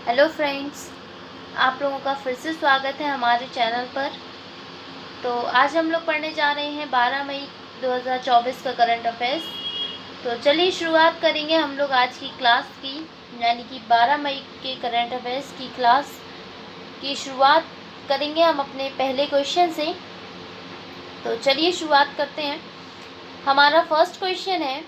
Hello friends, आप लोगों का फिर से स्वागत है हमारे चैनल पर। तो आज हम लोग पढ़ने जा रहे हैं 12 मई 2024 का करंट अफेयर्स। तो चलिए शुरुआत करेंगे हम लोग आज की क्लास की, यानी कि 12 मई के करंट अफेयर्स की क्लास की शुरुआत करेंगे हम अपने पहले क्वेश्चन से। तो चलिए शुरुआत करते हैं। हमारा फर्स्ट क्वेश्चन है,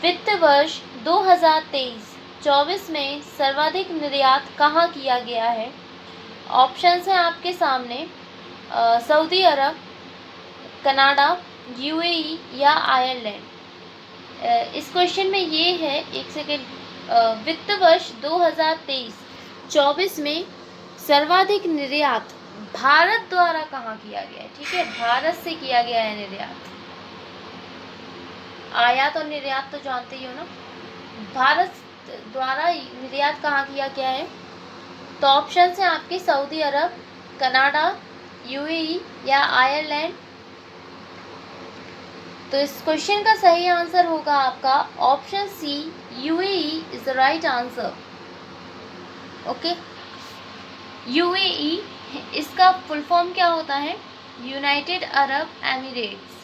वित्त वर्ष 2023-24 में सर्वाधिक निर्यात कहाँ किया गया है? ऑप्शंस हैं आपके सामने, सऊदी अरब, कनाडा, यूएई या आयरलैंड। इस क्वेश्चन में ये है, एक सेकेंड, वित्त वर्ष 2023-24 में सर्वाधिक निर्यात भारत द्वारा कहाँ किया गया है? ठीक है, भारत से किया गया है निर्यात। आयात और निर्यात तो जानते ही हो ना। भारत द्वारा निर्यात कहाँ किया गया है? तो ऑप्शन हैं आपके सऊदी अरब, कनाडा, यूएई या आयरलैंड। तो इस क्वेश्चन का सही आंसर होगा आपका option C, UAE is the right answer. Okay, UAE इसका फुल फॉर्म क्या होता है? United Arab Emirates.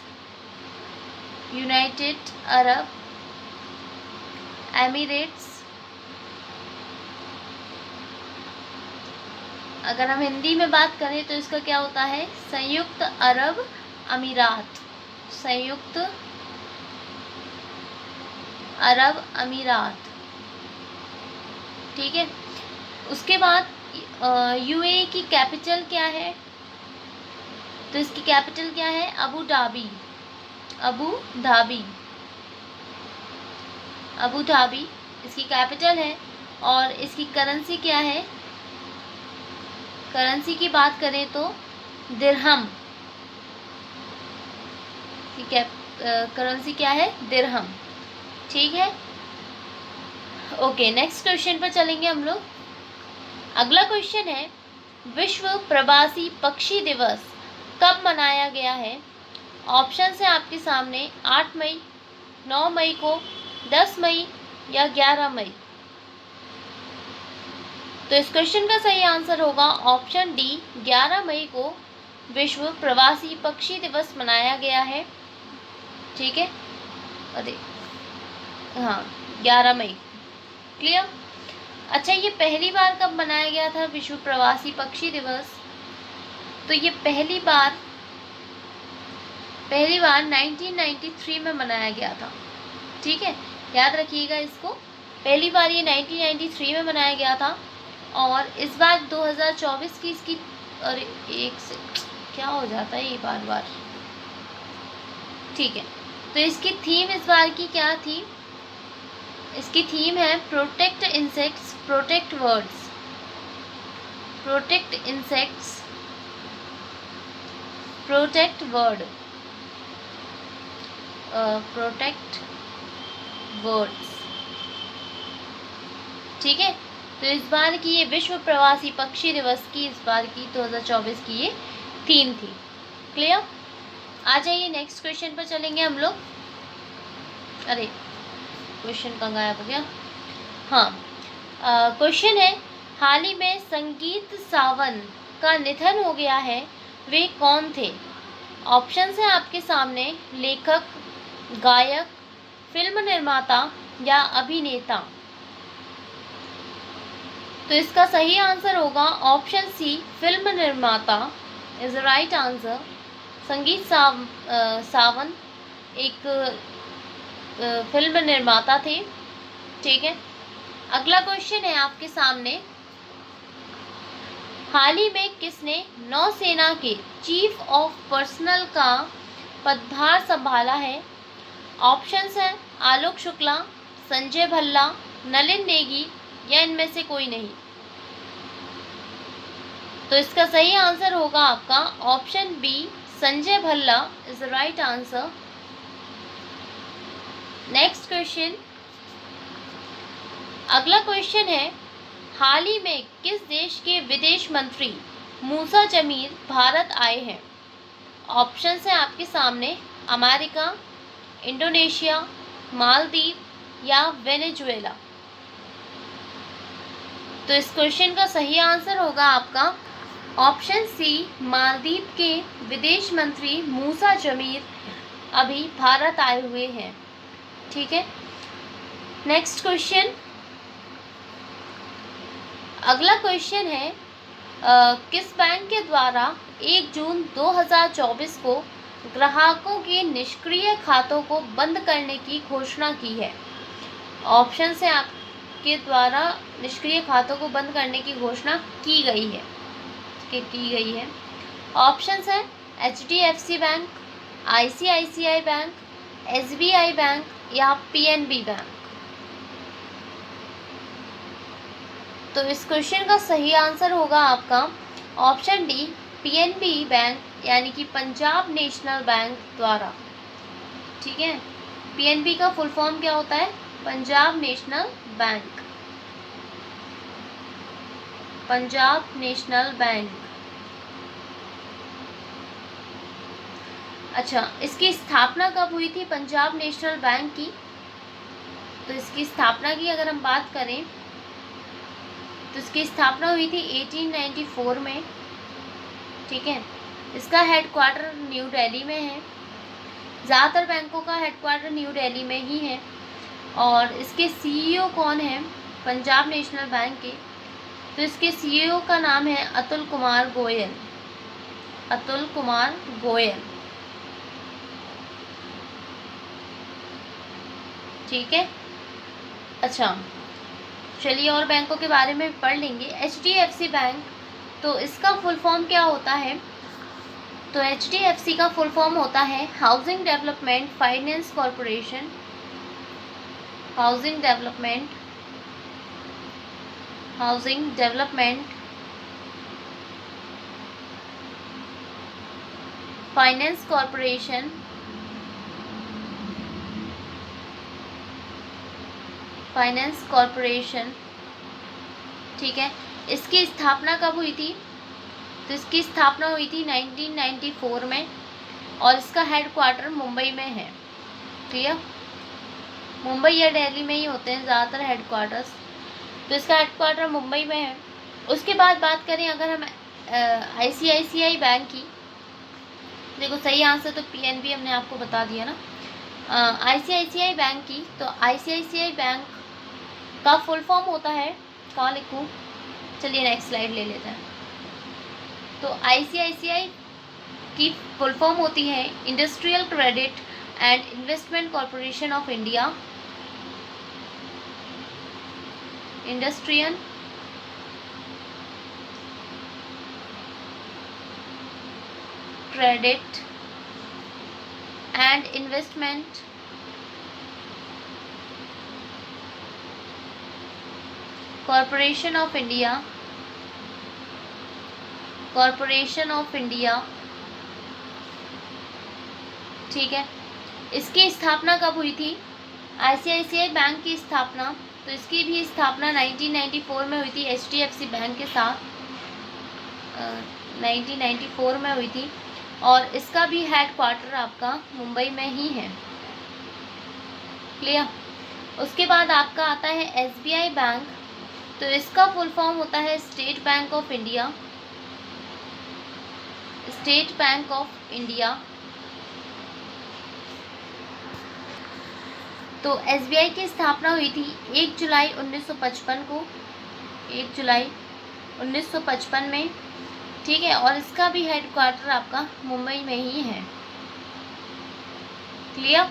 United Arab Emirates. अगर हम हिंदी में बात करें तो इसका क्या होता है? संयुक्त अरब अमीरात। संयुक्त अरब अमीरात, ठीक है। उसके बाद यूएई की कैपिटल क्या है? तो इसकी कैपिटल क्या है? Abu Dhabi. Abu Dhabi, Abu Dhabi इसकी कैपिटल है। और इसकी करेंसी क्या है? करेंसी की बात करें तो दिरहम। ठीक है, करेंसी क्या है? दिरहम, ठीक है। ओके, नेक्स्ट क्वेश्चन पर चलेंगे हम लोग। अगला क्वेश्चन है, विश्व प्रवासी पक्षी दिवस कब मनाया गया है? ऑप्शन है आपके सामने, 8 मई, 9 मई को, 10 मई या 11 मई। तो इस क्वेश्चन का सही आंसर होगा ऑप्शन डी, 11 मई को विश्व प्रवासी पक्षी दिवस मनाया गया है। ठीक है, अरे हाँ, 11 मई। क्लियर? अच्छा, ये पहली बार कब मनाया गया था विश्व प्रवासी पक्षी दिवस? तो ये पहली बार 1993 में मनाया गया था। ठीक है, याद रखिएगा इसको। पहली बार ये 1993 में मनाया गया था और इस बार 2024 की इसकी, अरे एक से क्या हो जाता है ये बार बार। ठीक है, तो इसकी थीम इस बार की क्या थी? इसकी थीम है protect insects, protect words. Protect insects, protect word, protect words. ठीक है, तो इस बार की ये विश्व प्रवासी पक्षी दिवस की, इस बार की 2024 की ये थीम थी। क्लियर? आ जाइए नेक्स्ट क्वेश्चन पर चलेंगे हम लोग। अरे क्वेश्चन कहाँ गायब हो गया? हाँ, क्वेश्चन है, हाल ही में संगीत सावंत का निधन हो गया है, वे कौन थे? ऑप्शंस हैं आपके सामने, लेखक, गायक, फिल्म निर्माता या अभिनेता। तो इसका सही आंसर होगा ऑप्शन सी, फिल्म निर्माता इज द राइट आंसर। संगीत सावंत एक फिल्म निर्माता थे। ठीक है, अगला क्वेश्चन है आपके सामने, हाल ही में किसने नौसेना के चीफ ऑफ पर्सनल का पदभार संभाला है? ऑप्शंस हैं आलोक शुक्ला, संजय भल्ला, नलिन नेगी या इनमें से कोई नहीं। तो इसका सही आंसर होगा आपका option B, Sanjay Bhalla is the right answer. Next question, अगला क्वेश्चन है, हाल ही में किस देश के विदेश मंत्री मूसा जमीर भारत आए हैं? ऑप्शंस हैं आपके सामने, अमेरिका, इंडोनेशिया, मालदीव या वेनेजुएला। तो इस क्वेश्चन का सही आंसर होगा आपका ऑप्शन सी, मालदीव के विदेश मंत्री मूसा जमीर अभी भारत आए हुए हैं। ठीक है, नेक्स्ट क्वेश्चन, अगला क्वेश्चन है किस बैंक के द्वारा 1 जून 2024 को ग्राहकों के निष्क्रिय खातों को बंद करने की घोषणा की है। ऑप्शन से आपके द्वारा निष्क्रिय खातों को बंद करने की घोषणा की गई है। ऑप्शंस है HDFC bank, ICICI bank, SBI bank या PNB बैंक। तो इस क्वेश्चन का सही आंसर होगा आपका ऑप्शन डी, PNB बैंक, यानी कि पंजाब नेशनल बैंक द्वारा। ठीक है, PNB का फुल फॉर्म क्या होता है? Punjab national bank. Punjab national bank. अच्छा, इसकी स्थापना कब हुई थी पंजाब नेशनल बैंक की? तो इसकी स्थापना की अगर हम बात करें तो इसकी स्थापना हुई थी 1894 में। ठीक है, इसका हेडक्वार्टर न्यू दिल्ली में है। ज़्यादातर बैंकों का हेडक्वार्टर न्यू दिल्ली में ही है। और इसके CEO कौन है पंजाब नेशनल बैंक के? तो इसके CEO का नाम है अतुल कुमार गोयल। अतुल कुमार गोयल। ठीक है, अच्छा चलिए और बैंकों के बारे में पढ़ लेंगे। HDFC बैंक, तो इसका फुल फॉर्म क्या होता है? तो HDFC का फुल फॉर्म होता है housing development finance corporation. Housing development finance corporation. ठीक है, इसकी स्थापना कब हुई थी? तो इसकी स्थापना हुई थी 1994 में और इसका हेडक्वार्टर मुंबई में है। ठीक है, मुंबई या दिल्ली में ही होते हैं ज़्यादातर हेडक्वार्टर्स। तो इसका हेडक्वार्टर मुंबई में है। उसके बाद बात करें अगर हम ICICI बैंक की, देखो सही आंसर तो PNB हमने आपको बता दिया ना। ICICI बैंक की, तो ICICI बैंक का फुल फॉर्म होता है, कहाँ लिखूँ? चलिए नेक्स्ट स्लाइड ले लेते हैं। तो ICICI की फुल फॉर्म होती है industrial credit and investment corporation of India. Industrial credit and investment corporation of India. ठीक है, इसकी स्थापना कब हुई थी? ICICI बैंक की स्थापना, तो इसकी भी स्थापना 1994 में हुई थी HDFC बैंक के साथ। 1994 में हुई थी और इसका भी हेडक्वार्टर आपका मुंबई में ही है। क्लियर? उसके बाद आपका आता है SBI बैंक, तो इसका फुल फॉर्म होता है स्टेट बैंक ऑफ इंडिया। तो SBI की स्थापना हुई थी 1 जुलाई 1955 में। ठीक है, और इसका भी हेडक्वार्टर आपका मुंबई में ही है। क्लियर?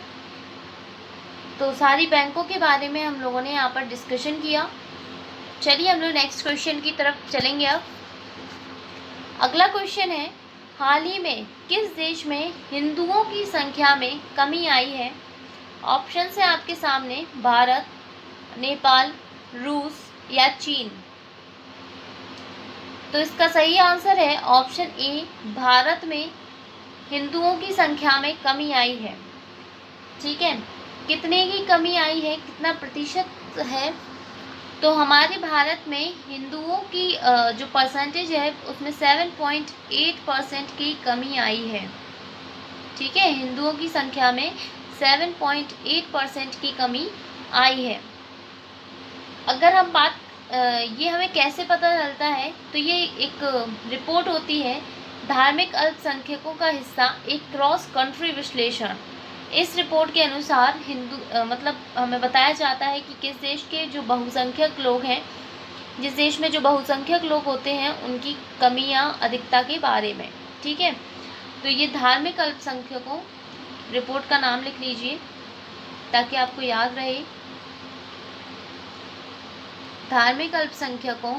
तो सारी बैंकों के बारे में हम लोगों ने यहाँ पर डिस्कशन किया। चलिए हम लोग नेक्स्ट क्वेश्चन की तरफ चलेंगे। अब अगला क्वेश्चन है, हाल ही में किस देश में हिंदुओं की संख्या में कमी आई है? ऑप्शन है आपके सामने, भारत, नेपाल, रूस या चीन। तो इसका सही आंसर है ऑप्शन ए, भारत में हिंदुओं की संख्या में कमी आई है। ठीक है, कितने की कमी आई है, कितना प्रतिशत है? तो हमारे भारत में हिंदुओं की जो परसेंटेज है उसमें 7.8% की कमी आई है। ठीक है, हिंदुओं की संख्या में 7.8% की कमी आई है। अगर हम बात ये हमें कैसे पता चलता है, तो ये एक रिपोर्ट होती है धार्मिक अल्पसंख्यकों का हिस्सा एक क्रॉस कंट्री विश्लेषण। इस रिपोर्ट के अनुसार मतलब हमें बताया जाता है कि किस देश के जो बहुसंख्यक लोग हैं, जिस देश में जो बहुसंख्यक लोग होते हैं उनकी कमी या अधिकता के बारे में। ठीक है, तो ये धार्मिक अल्पसंख्यकों, रिपोर्ट का नाम लिख लीजिए ताकि आपको याद रहे। धार्मिक अल्पसंख्यकों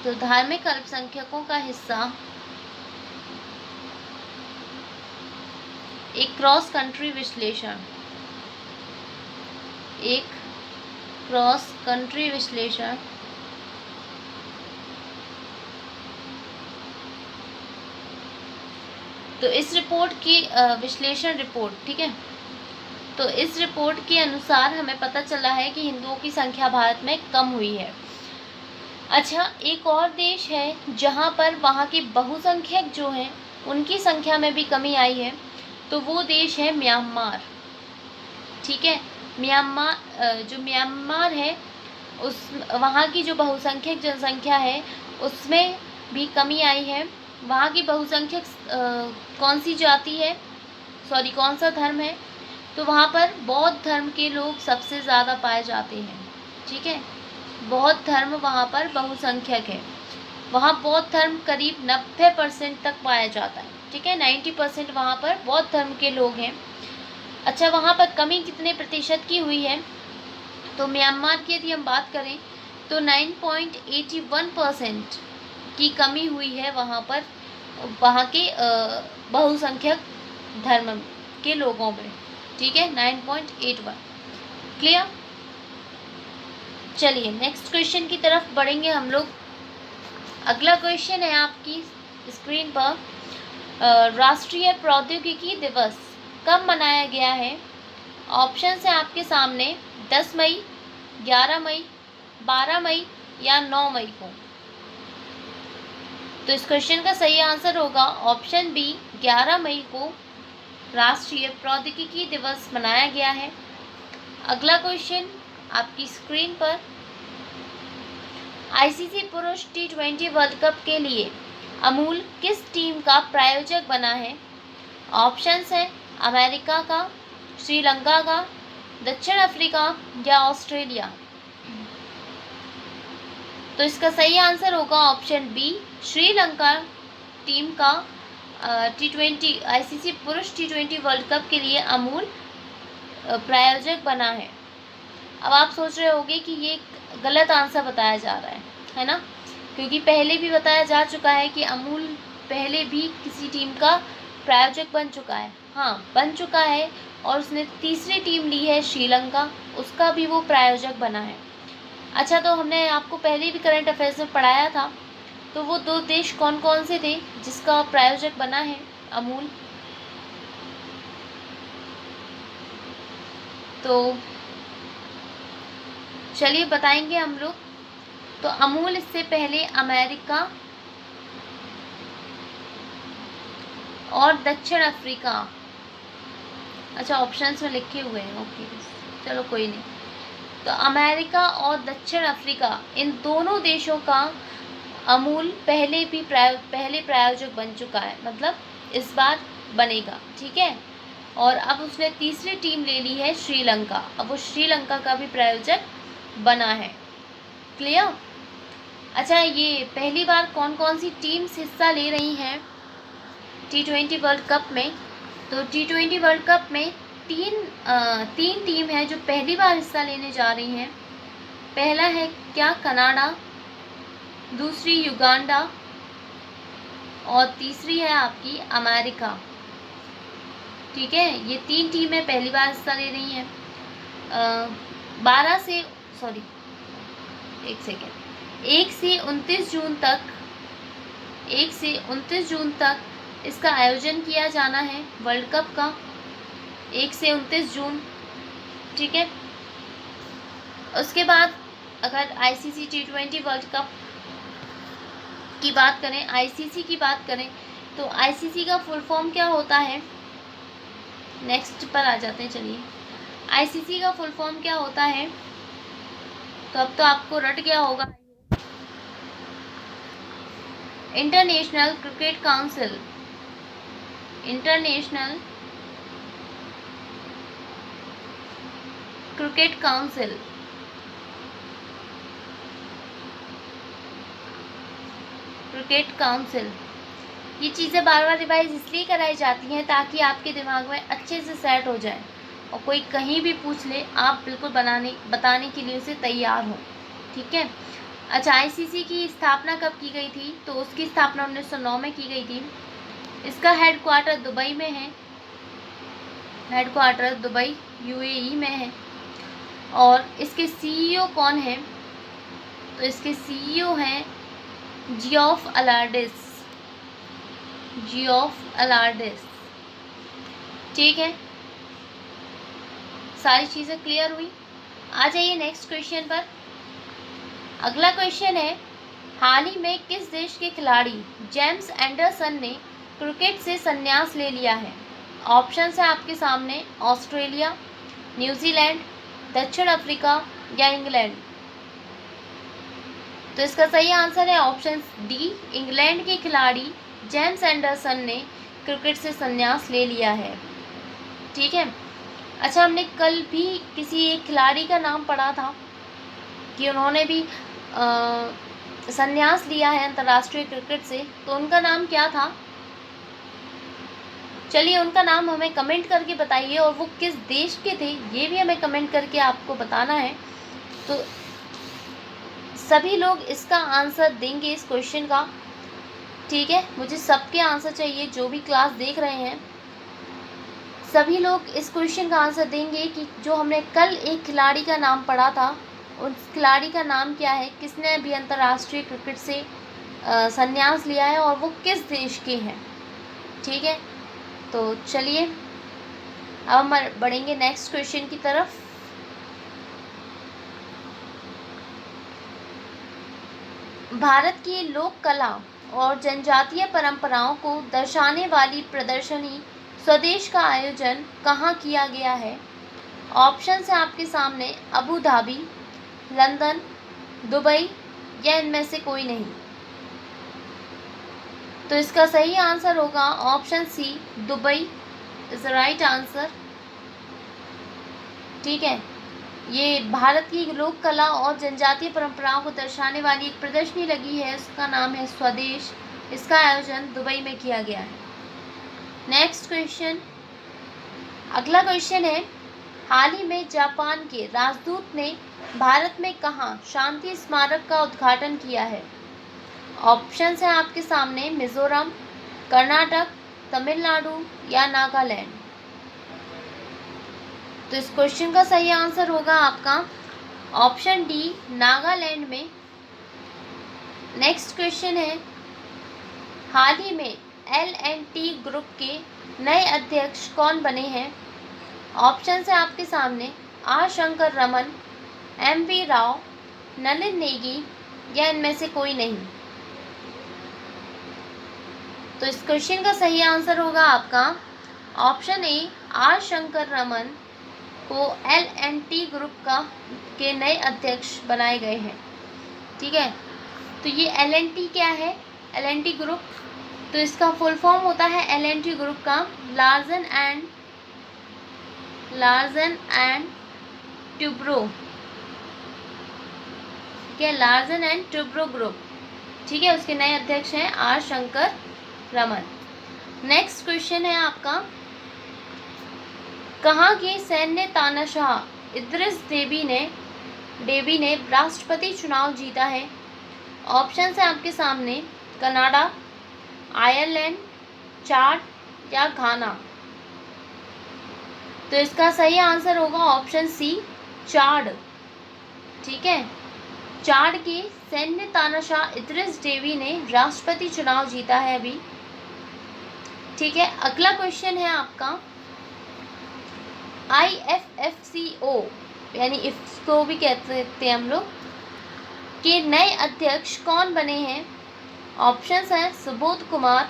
तो धार्मिक अल्पसंख्यकों का हिस्सा एक क्रॉस कंट्री विश्लेषण, तो इस रिपोर्ट की विश्लेषण रिपोर्ट, ठीक है, तो इस रिपोर्ट के अनुसार हमें पता चला है कि हिंदुओं की संख्या भारत में कम हुई है। अच्छा, एक और देश है जहाँ पर वहाँ के बहुसंख्यक जो हैं उनकी संख्या में भी कमी आई है, तो वो देश है म्यांमार। ठीक है, म्यांमार है, उस वहाँ की जो बहुसंख्यक जनसंख्या है उसमें भी कमी आई है। वहाँ की बहुसंख्यक कौन सी जाति है, कौन सा धर्म है, तो वहाँ पर बौद्ध धर्म के लोग सबसे ज़्यादा पाए जाते हैं। ठीक है, बौद्ध धर्म वहाँ पर बहुसंख्यक है, वहाँ बौद्ध धर्म करीब 90% तक पाया जाता है। ठीक है, 90% वहाँ पर बौद्ध धर्म के लोग हैं। अच्छा, वहाँ पर कमी कितने प्रतिशत की हुई है, तो म्यांमार की यदि हम बात करें तो 9.81% की कमी हुई है वहाँ पर, वहाँ के बहुसंख्यक धर्म के लोगों में। ठीक है, 9.81। क्लियर? चलिए नेक्स्ट क्वेश्चन की तरफ बढ़ेंगे हम लोग। अगला क्वेश्चन है आपकी स्क्रीन पर, राष्ट्रीय प्रौद्योगिकी दिवस कब मनाया गया है? ऑप्शन है आपके सामने, 10 मई, 11 मई, 12 मई या 9 मई को। तो इस क्वेश्चन का सही आंसर होगा ऑप्शन बी, 11 मई को राष्ट्रीय प्रौद्योगिकी दिवस मनाया गया है। अगला क्वेश्चन आपकी स्क्रीन पर, आईसीसी पुरुष T20 वर्ल्ड कप के लिए अमूल किस टीम का प्रायोजक बना है? ऑप्शंस हैं अमेरिका का, श्रीलंका का, दक्षिण अफ्रीका या ऑस्ट्रेलिया। तो इसका सही आंसर होगा ऑप्शन बी, श्रीलंका टीम का T20 आईसीसी पुरुष T20 वर्ल्ड कप के लिए अमूल प्रायोजक बना है। अब आप सोच रहे होंगे कि ये गलत आंसर बताया जा रहा है ना, क्योंकि पहले भी बताया जा चुका है कि अमूल पहले भी किसी टीम का प्रायोजक बन चुका है। हाँ, बन चुका है, और उसने तीसरी टीम ली है श्रीलंका, उसका भी वो प्रायोजक बना है। अच्छा, तो हमने आपको पहले भी करंट अफेयर्स में पढ़ाया था, तो वो 2 देश कौन कौन से थे जिसका प्रायोजक बना है अमूल? तो चलिए बताएंगे हम लोग। तो अमूल इससे पहले अमेरिका और दक्षिण अफ्रीका, अच्छा ऑप्शंस में लिखे हुए हैं, ओके चलो कोई नहीं, तो अमेरिका और दक्षिण अफ्रीका, इन दोनों देशों का अमूल पहले प्रायोजक बन चुका है, मतलब इस बार बनेगा। ठीक है, और अब उसने तीसरी टीम ले ली है श्रीलंका, अब वो श्रीलंका का भी प्रायोजक बना है। क्लियर? अच्छा, ये पहली बार कौन कौन सी टीम्स हिस्सा ले रही हैं T20 वर्ल्ड कप में? तो T20 वर्ल्ड कप में तीन टीम है जो पहली बार हिस्सा लेने जा रही हैं। पहला है क्या, कनाडा, दूसरी युगांडा और तीसरी है आपकी अमेरिका। ठीक है, ये 3 टीमें पहली बार हिस्सा ले रही हैं। 1 से 29 जून तक इसका आयोजन किया जाना है वर्ल्ड कप का, 1 से 29 जून। ठीक है, उसके बाद अगर आईसीसी T20 वर्ल्ड कप की बात करें, आईसीसी की बात करें, तो आईसीसी का फुल फॉर्म क्या होता है, नेक्स्ट पर आ जाते हैं। चलिए, आईसीसी का फुल फॉर्म क्या होता है, तो अब तो आपको रट गया होगा। International cricket council, international cricket council, cricket council. ये चीज़ें बार बार रिवाइज इसलिए कराई जाती हैं ताकि आपके दिमाग में अच्छे से सेट हो जाए और कोई कहीं भी पूछ ले आप बिल्कुल बताने के लिए उसे तैयार हो। ठीक है। अच्छा, आईसीसी की स्थापना कब की गई थी, तो उसकी स्थापना 1909 में की गई थी। इसका हेडक्वार्टर दुबई में है, हेडक्वार्टर दुबई यूएई में है। और इसके सीईओ कौन है, तो इसके सीईओ हैं जियोफ अलार्डिस, जियोफ अलार्डिस। ठीक है, सारी चीज़ें क्लियर हुई। आ जाइए नेक्स्ट क्वेश्चन पर। अगला क्वेश्चन है, हाल ही में किस देश के खिलाड़ी जेम्स एंडरसन ने क्रिकेट से संन्यास ले लिया है। ऑप्शन है आपके सामने, ऑस्ट्रेलिया, न्यूजीलैंड, दक्षिण अफ्रीका या इंग्लैंड। तो इसका सही आंसर है ऑप्शन डी, इंग्लैंड के खिलाड़ी जेम्स एंडरसन ने क्रिकेट से संन्यास ले लिया है। ठीक है। अच्छा, हमने कल भी किसी एक खिलाड़ी का नाम पढ़ा था कि उन्होंने भी संन्यास लिया है अंतर्राष्ट्रीय क्रिकेट से, तो उनका नाम क्या था। चलिए, उनका नाम हमें कमेंट करके बताइए और वो किस देश के थे ये भी हमें कमेंट करके आपको बताना है। तो सभी लोग इसका आंसर देंगे इस क्वेश्चन का। ठीक है, मुझे सबके आंसर चाहिए, जो भी क्लास देख रहे हैं सभी लोग इस क्वेश्चन का आंसर देंगे कि जो हमने कल एक खिलाड़ी का नाम पढ़ा था उस खिलाड़ी का नाम क्या है, किसने भी अंतर्राष्ट्रीय क्रिकेट से संन्यास लिया है और वो किस देश के हैं। ठीक है, तो चलिए अब हम बढ़ेंगे नेक्स्ट क्वेश्चन की तरफ। भारत की लोक कला और जनजातीय परंपराओं को दर्शाने वाली प्रदर्शनी स्वदेश का आयोजन कहाँ किया गया है। ऑप्शन है आपके सामने, अबू धाबी, लंदन, दुबई या इनमें से कोई नहीं। तो इसका सही आंसर होगा option C, Dubai is the right answer. ठीक है, ये भारत की लोक कला और जनजातीय परंपराओं को दर्शाने वाली एक प्रदर्शनी लगी है, उसका नाम है स्वदेश। इसका आयोजन दुबई में किया गया है। नेक्स्ट क्वेश्चन, अगला क्वेश्चन है, हाल ही में जापान के राजदूत ने भारत में कहाँ शांति स्मारक का उद्घाटन किया है। ऑप्शन है आपके सामने, मिजोरम, कर्नाटक, तमिलनाडु या नागालैंड। तो इस क्वेश्चन का सही आंसर होगा आपका ऑप्शन डी, नागालैंड में। नेक्स्ट क्वेश्चन है, हाल ही में L&T ग्रुप के नए अध्यक्ष कौन बने हैं। ऑप्शन है आपके सामने, आर शंकर रमन, MV राव, नलिन नेगी या इनमें से कोई नहीं। तो इस क्वेश्चन का सही आंसर होगा आपका option A, R Shankar Raman को L&T ग्रुप के नए अध्यक्ष बनाए गए हैं। ठीक है, तो ये L&T क्या है, L&T ग्रुप, तो इसका फुल फॉर्म होता है L&T ग्रुप का लार्सन एंड ट्यूब्रो। ठीक है, लार्सन एंड ट्यूब्रो ग्रुप। ठीक है, उसके नए अध्यक्ष हैं R Shankar Raman. Next question है आपका, कहाँ के सैन्य तानाशाह इद्रिस देबी ने राष्ट्रपति चुनाव जीता है। ऑप्शन है आपके सामने, कनाडा, आयरलैंड, चाड या घाना। तो इसका सही आंसर होगा ऑप्शन सी, चाड। ठीक है, चाड के सैन्य तानाशाह इद्रिस देबी ने राष्ट्रपति चुनाव जीता है अभी। ठीक है, अगला क्वेश्चन है आपका, IFFCO यानी इसको भी कहते हैं हम लोग, के नए अध्यक्ष कौन बने हैं। ऑप्शंस हैं, सुबोध कुमार,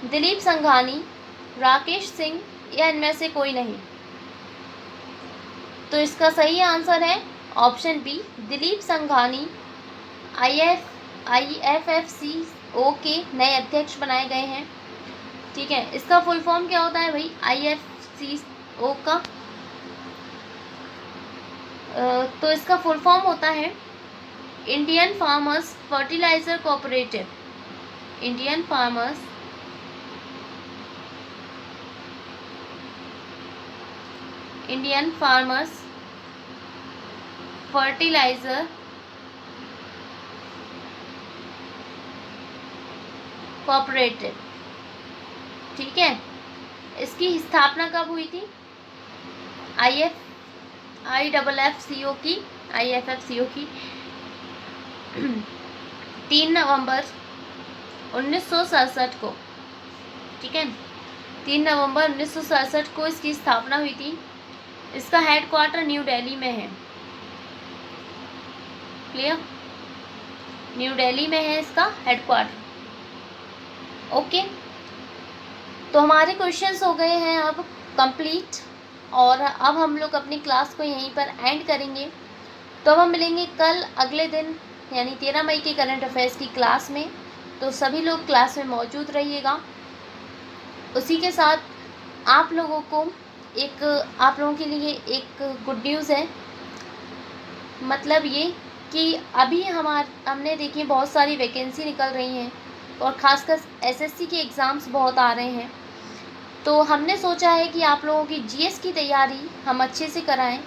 दिलीप संघानी, राकेश सिंह या इनमें से कोई नहीं? तो इसका सही आंसर है option B, Dilip Sanghani. IFFCO के नए अध्यक्ष बनाए गए हैं। ठीक है, इसका फुल फॉर्म क्या होता है भाई IFCO का? तो इसका फुल फॉर्म होता है Indian farmers fertiliser cooperative. Indian farmers fertiliser cooperative. ठीक है, इसकी स्थापना कब हुई थी? IFFCO की 3 नवंबर 1967 को। ठीक है, 3 नवंबर 1967 को इसकी स्थापना हुई थी। इसका हेडक्वार्टर न्यू दिल्ली में है। क्लियर? न्यू दिल्ली में है इसका हेडक्वार्टर। ओके, तो हमारे क्वेश्चंस हो गए हैं अब कंप्लीट, और अब हम लोग अपनी क्लास को यहीं पर एंड करेंगे। तो अब हम मिलेंगे कल अगले दिन यानी 13 मई के करंट अफेयर्स की क्लास में। तो सभी लोग क्लास में मौजूद रहिएगा। उसी के साथ आप लोगों के लिए एक गुड न्यूज़ है। मतलब ये कि अभी हमने देखिए बहुत सारी वैकेंसी निकल रही हैं, और ख़ासकर SSC के एग्ज़ाम्स बहुत आ रहे हैं। तो हमने सोचा है कि आप लोगों की GS की तैयारी हम अच्छे से कराएं।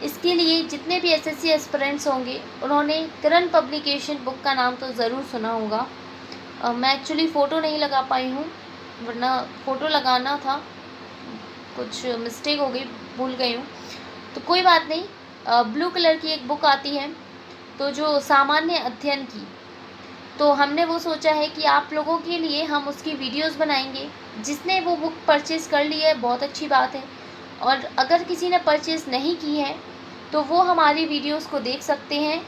इसके लिए जितने भी SSC एस्पिरेंट्स होंगे उन्होंने किरण पब्लिकेशन बुक का नाम तो ज़रूर सुना होगा। मैं एक्चुअली फ़ोटो नहीं लगा पाई हूँ, वरना फ़ोटो लगाना था, कुछ मिस्टेक हो गई, भूल गई हूँ। तो कोई बात नहीं, ब्लू कलर की एक बुक आती है, तो जो सामान्य अध्ययन की, तो हमने वो सोचा है कि आप लोगों के लिए हम उसकी वीडियोस बनाएंगे। जिसने वो बुक परचेज़ कर ली है बहुत अच्छी बात है, और अगर किसी ने परचेज़ नहीं की है तो वो हमारी वीडियोस को देख सकते हैं,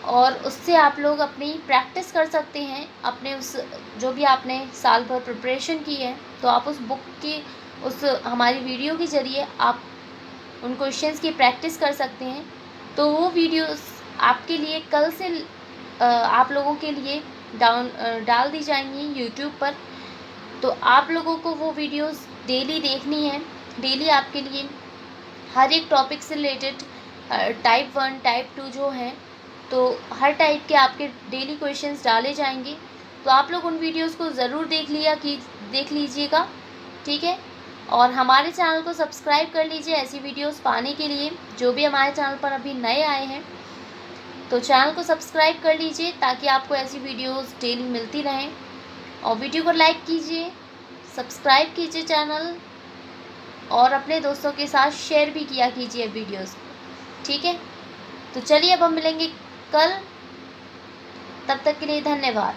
और उससे आप लोग अपनी प्रैक्टिस कर सकते हैं। अपने उस जो भी आपने साल भर प्रिपरेशन की है, तो आप उस बुक की हमारी वीडियो के ज़रिए आप उन क्वेश्चंस की प्रैक्टिस कर सकते हैं। तो वो वीडियोस आपके लिए कल से आप लोगों के लिए डाल दी जाएंगी यूट्यूब पर। तो आप लोगों को वो वीडियोस डेली देखनी है। डेली आपके लिए हर एक टॉपिक से रिलेटेड टाइप 1 टाइप 2 जो हैं, तो हर टाइप के आपके डेली क्वेश्चंस डाले जाएंगे। तो आप लोग उन वीडियोस को ज़रूर देख लीजिएगा। ठीक है, और हमारे चैनल को सब्सक्राइब कर लीजिए ऐसी वीडियोस पाने के लिए। जो भी हमारे चैनल पर अभी नए आए हैं तो चैनल को सब्सक्राइब कर लीजिए, ताकि आपको ऐसी वीडियोस डेली मिलती रहें। और वीडियो को लाइक कीजिए, सब्सक्राइब कीजिए चैनल, और अपने दोस्तों के साथ शेयर भी किया कीजिए वीडियोस। ठीक है, तो चलिए अब हम मिलेंगे कल। तब तक के लिए धन्यवाद।